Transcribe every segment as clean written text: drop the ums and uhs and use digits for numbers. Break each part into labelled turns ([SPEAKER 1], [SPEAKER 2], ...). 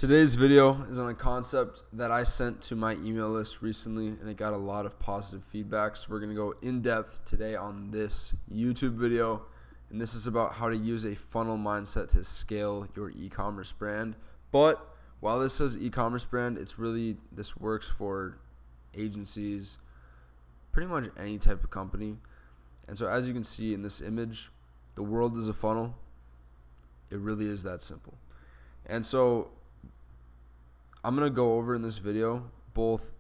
[SPEAKER 1] Today's video is on a concept that I sent to my email list recently, and it got a lot of positive feedback. So we're going to go in depth today on this YouTube video, and this is about how to use a funnel mindset to scale your e-commerce brand. But while this says e-commerce brand, this works for agencies, pretty much any type of company. And so as you can see in this image, the world is a funnel. It really is that simple. And so I'm going to go over in this video both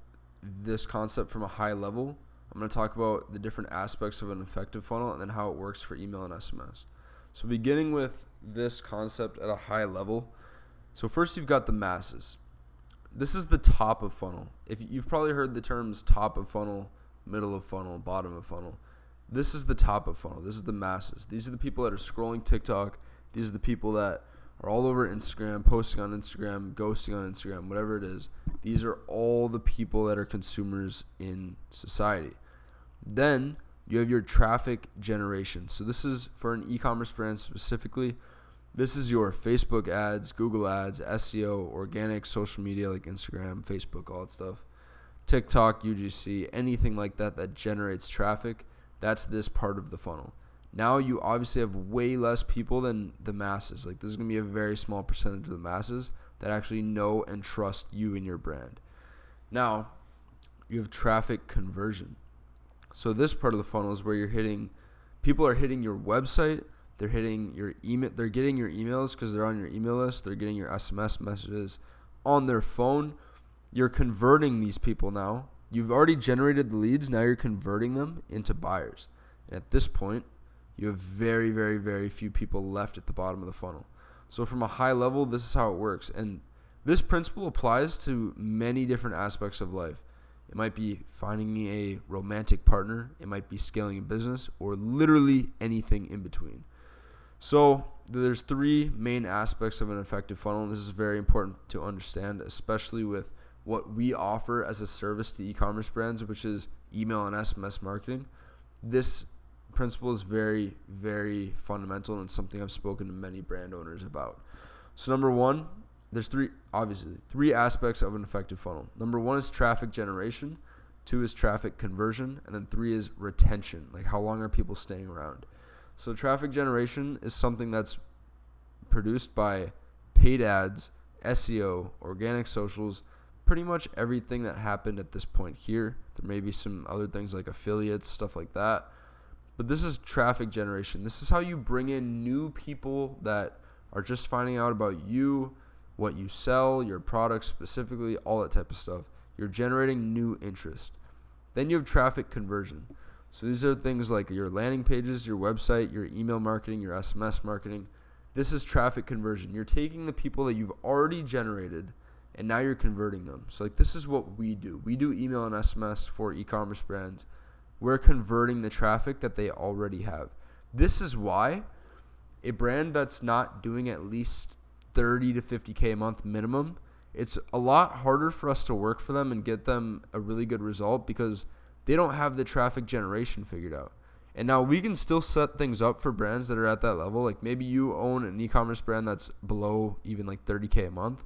[SPEAKER 1] this concept from a high level. I'm going to talk about the different aspects of an effective funnel and then how it works for email and SMS. So beginning with this concept at a high level. So first you've got the masses. This is the top of funnel. If you've probably heard the terms top of funnel, middle of funnel, bottom of funnel. This is the top of funnel. This is the masses. These are the people that are scrolling TikTok. These are the people that are all over Instagram, posting on Instagram, ghosting on Instagram, whatever it is. These are all the people that are consumers in society. Then you have your traffic generation. So this is for an e-commerce brand specifically. This is your Facebook ads, Google ads, SEO, organic, social media like Instagram, Facebook, all that stuff. TikTok, UGC, anything like that that generates traffic. That's this part of the funnel. Now you obviously have way less people than the masses. Like this is going to be a very small percentage of the masses that actually know and trust you and your brand. Now you have traffic conversion. So this part of the funnel is where people are hitting your website. They're hitting your email. They're getting your emails because they're on your email list. They're getting your SMS messages on their phone. You're converting these people now. You've already generated the leads. Now you're converting them into buyers. And at this point, you have very, very, very few people left at the bottom of the funnel. So from a high level, this is how it works. And this principle applies to many different aspects of life. It might be finding me a romantic partner. It might be scaling a business, or literally anything in between. So there's three main aspects of an effective funnel. And this is very important to understand, especially with what we offer as a service to e-commerce brands, which is email and SMS marketing. This principle is very, very fundamental, and it's something I've spoken to many brand owners about. So number one, there's three aspects of an effective funnel. Number one is traffic generation, two is traffic conversion, and then three is retention, like how long are people staying around. So traffic generation is something that's produced by paid ads, SEO, organic socials, pretty much everything that happened at this point here. There may be some other things like affiliates, stuff like that. But this is traffic generation. This is how you bring in new people that are just finding out about you, what you sell, your products specifically, all that type of stuff. You're generating new interest. Then you have traffic conversion. So these are things like your landing pages, your website, your email marketing, your SMS marketing. This is traffic conversion. You're taking the people that you've already generated and now you're converting them. So like this is what we do. We do email and SMS for e-commerce brands. We're converting the traffic that they already have. This is why a brand that's not doing at least 30 to 50K a month minimum, it's a lot harder for us to work for them and get them a really good result because they don't have the traffic generation figured out. And now we can still set things up for brands that are at that level. Like maybe you own an e-commerce brand that's below even like 30K a month.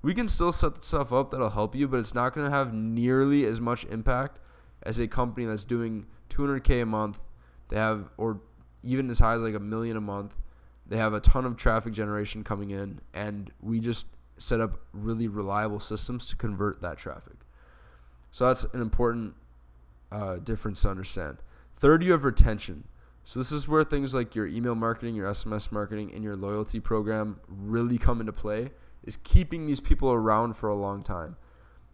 [SPEAKER 1] We can still set the stuff up that'll help you, but it's not going to have nearly as much impact as a company that's doing 200K a month. They have, or even as high as like $1 million a month. They have a ton of traffic generation coming in, and we just set up really reliable systems to convert that traffic. So that's an important difference to understand. Third, you have retention. So this is where things like your email marketing, your SMS marketing, and your loyalty program really come into play, is keeping these people around for a long time.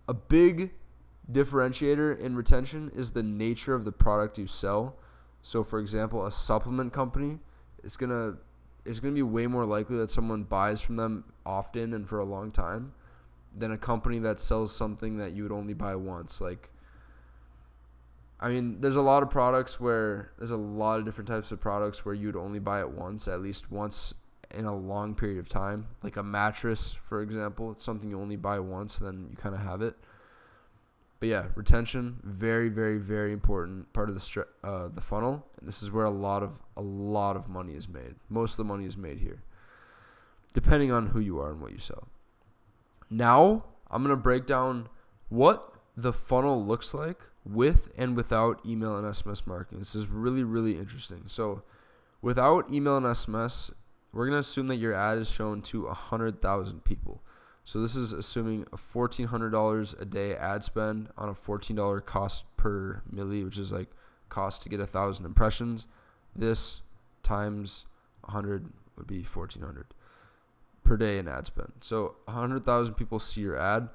[SPEAKER 1] A big differentiator in retention is the nature of the product you sell. So for example, a supplement company is gonna be way more likely that someone buys from them often and for a long time than a company that sells something that you would only buy once. There's a lot of different types of products where you'd only buy it once, at least once in a long period of time. Like a mattress, for example, it's something you only buy once and then you kind of have it. But yeah, retention, very, very, very important part of the funnel, and this is where a lot of money is made. Most of the money is made here, depending on who you are and what you sell. Now I'm going to break down what the funnel looks like with and without email and SMS marketing. This is really, really interesting. So without email and SMS, we're going to assume that your ad is shown to 100,000 people. So this is assuming a $1,400 a day ad spend on a $14 cost per milli, which is like cost to get 1,000 impressions. This times 100 would be 1,400 per day in ad spend. So 100,000 people see your ad.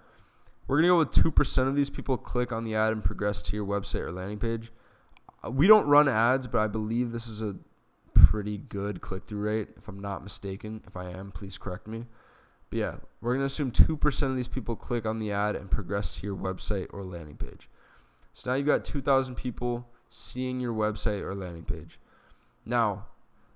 [SPEAKER 1] We're going to go with 2% of these people click on the ad and progress to your website or landing page. We don't run ads, but I believe this is a pretty good click-through rate, if I'm not mistaken. If I am, please correct me. But yeah, we're going to assume 2% of these people click on the ad and progress to your website or landing page. So now you've got 2,000 people seeing your website or landing page. Now,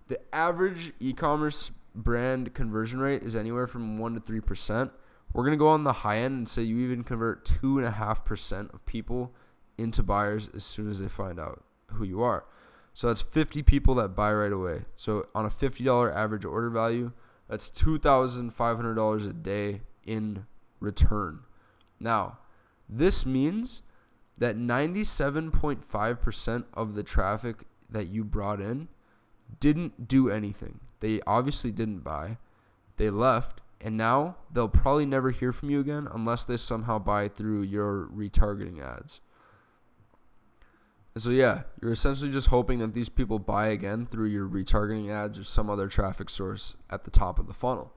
[SPEAKER 1] the average e-commerce brand conversion rate is anywhere from 1% to 3%. We're going to go on the high end and say you even convert 2.5% of people into buyers as soon as they find out who you are. So that's 50 people that buy right away. So on a $50 average order value, that's $2,500 a day in return. Now, this means that 97.5% of the traffic that you brought in didn't do anything. They obviously didn't buy. They left, and now they'll probably never hear from you again unless they somehow buy through your retargeting ads. And so yeah, you're essentially just hoping that these people buy again through your retargeting ads or some other traffic source at the top of the funnel.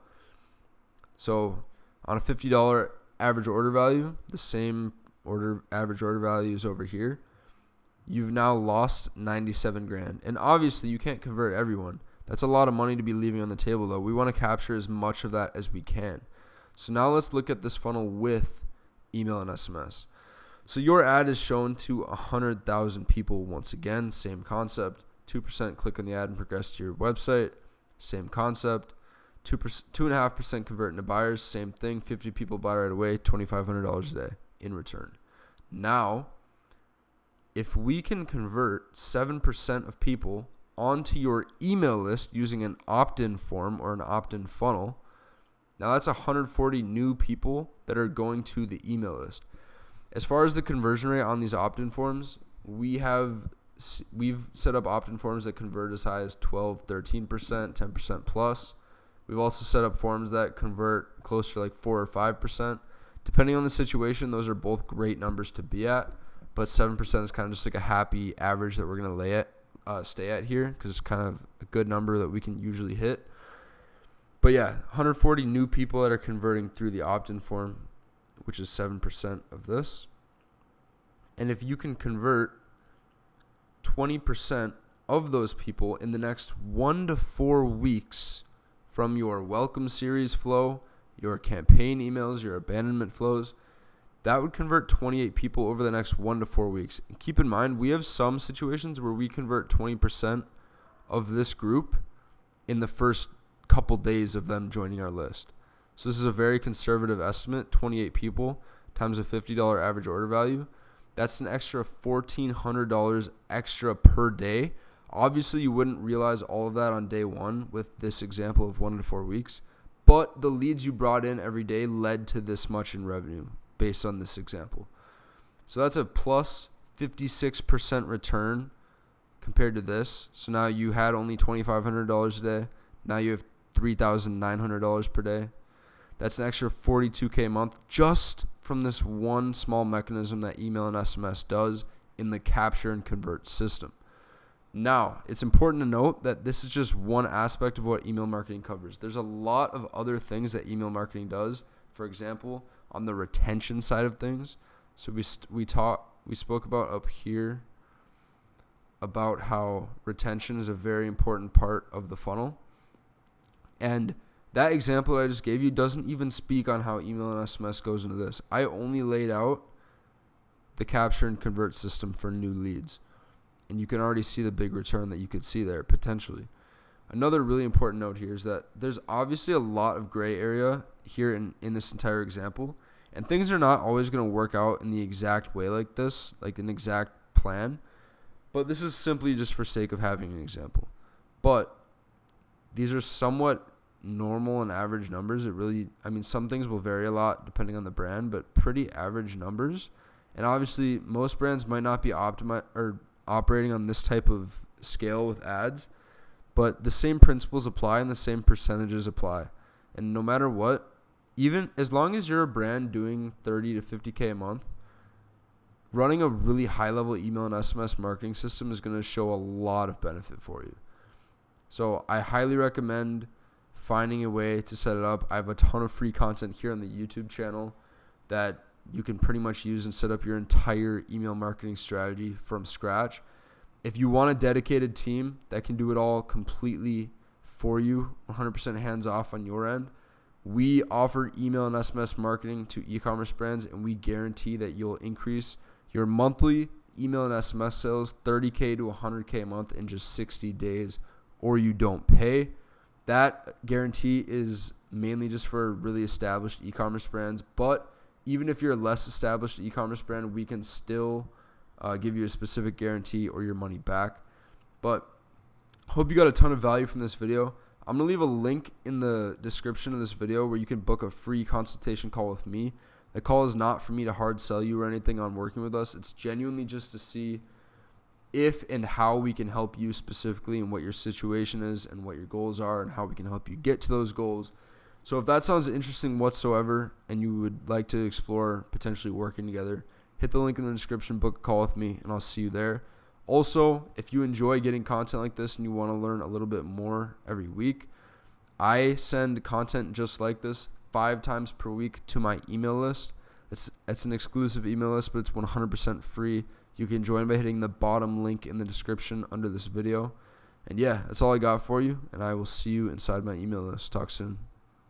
[SPEAKER 1] So on a $50 average order value, the same average order value is over here. You've now lost 97 grand. And obviously you can't convert everyone. That's a lot of money to be leaving on the table though. We want to capture as much of that as we can. So now let's look at this funnel with email and SMS. So your ad is shown to 100,000 people once again, same concept. 2% click on the ad and progress to your website, same concept. 2.5% convert into buyers, same thing. 50 people buy right away, $2,500 a day in return. Now, if we can convert 7% of people onto your email list using an opt-in form or an opt-in funnel, now that's 140 new people that are going to the email list. As far as the conversion rate on these opt-in forms, we've set up opt-in forms that convert as high as 12, 13%, 10% plus. We've also set up forms that convert closer to like 4 or 5%. Depending on the situation, those are both great numbers to be at, but 7% is kind of just like a happy average that we're going to stay at here because it's kind of a good number that we can usually hit. But yeah, 140 new people that are converting through the opt-in form, which is 7% of this. And if you can convert 20% of those people in the next 1 to 4 weeks from your welcome series flow, your campaign emails, your abandonment flows, that would convert 28 people over the next 1 to 4 weeks. And keep in mind, we have some situations where we convert 20% of this group in the first couple days of them joining our list. So this is a very conservative estimate, 28 people times a $50 average order value. That's an extra $1,400 extra per day. Obviously, you wouldn't realize all of that on day one with this example of 1 to 4 weeks, but the leads you brought in every day led to this much in revenue based on this example. So that's a plus 56% return compared to this. So now you had only $2,500 a day. Now you have $3,900 per day. That's an extra $42K a month just from this one small mechanism that email and SMS does in the capture and convert system. Now, it's important to note that this is just one aspect of what email marketing covers. There's a lot of other things that email marketing does. For example, on the retention side of things. So we spoke about up here about how retention is a very important part of the funnel. And that example that I just gave you doesn't even speak on how email and SMS goes into this. I only laid out the capture and convert system for new leads. And you can already see the big return that you could see there potentially. Another really important note here is that there's obviously a lot of gray area here in this entire example. And things are not always going to work out in the exact way like this, like an exact plan. But this is simply just for sake of having an example. But these are somewhat normal and average numbers. It really, I mean, some things will vary a lot depending on the brand, but pretty average numbers. And obviously, most brands might not be operating on this type of scale with ads, but the same principles apply and the same percentages apply. And no matter what, even as long as you're a brand doing 30 to 50K a month, running a really high-level email and SMS marketing system is going to show a lot of benefit for you. So I highly recommend finding a way to set it up. I have a ton of free content here on the YouTube channel that you can pretty much use and set up your entire email marketing strategy from scratch. If you want a dedicated team that can do it all completely for you, 100% hands-off on your end, we offer email and SMS marketing to e-commerce brands, and we guarantee that you'll increase your monthly email and SMS sales 30K to 100K a month in just 60 days, or you don't pay. That guarantee is mainly just for really established e-commerce brands, but even if you're a less established e-commerce brand, we can still give you a specific guarantee or your money back. But hope you got a ton of value from this video. I'm going to leave a link in the description of this video where you can book a free consultation call with me. The call is not for me to hard sell you or anything on working with us. It's genuinely just to see if and how we can help you specifically and what your situation is and what your goals are and how we can help you get to those goals. So if that sounds interesting whatsoever and you would like to explore potentially working together, hit the link in the description, book a call with me, and I'll see you there. Also, if you enjoy getting content like this and you want to learn a little bit more every week, I send content just like this 5 times per week to my email list. It's an exclusive email list, but it's 100% free. You can join by hitting the bottom link in the description under this video. And yeah, that's all I got for you, and I will see you inside my email list. Talk soon.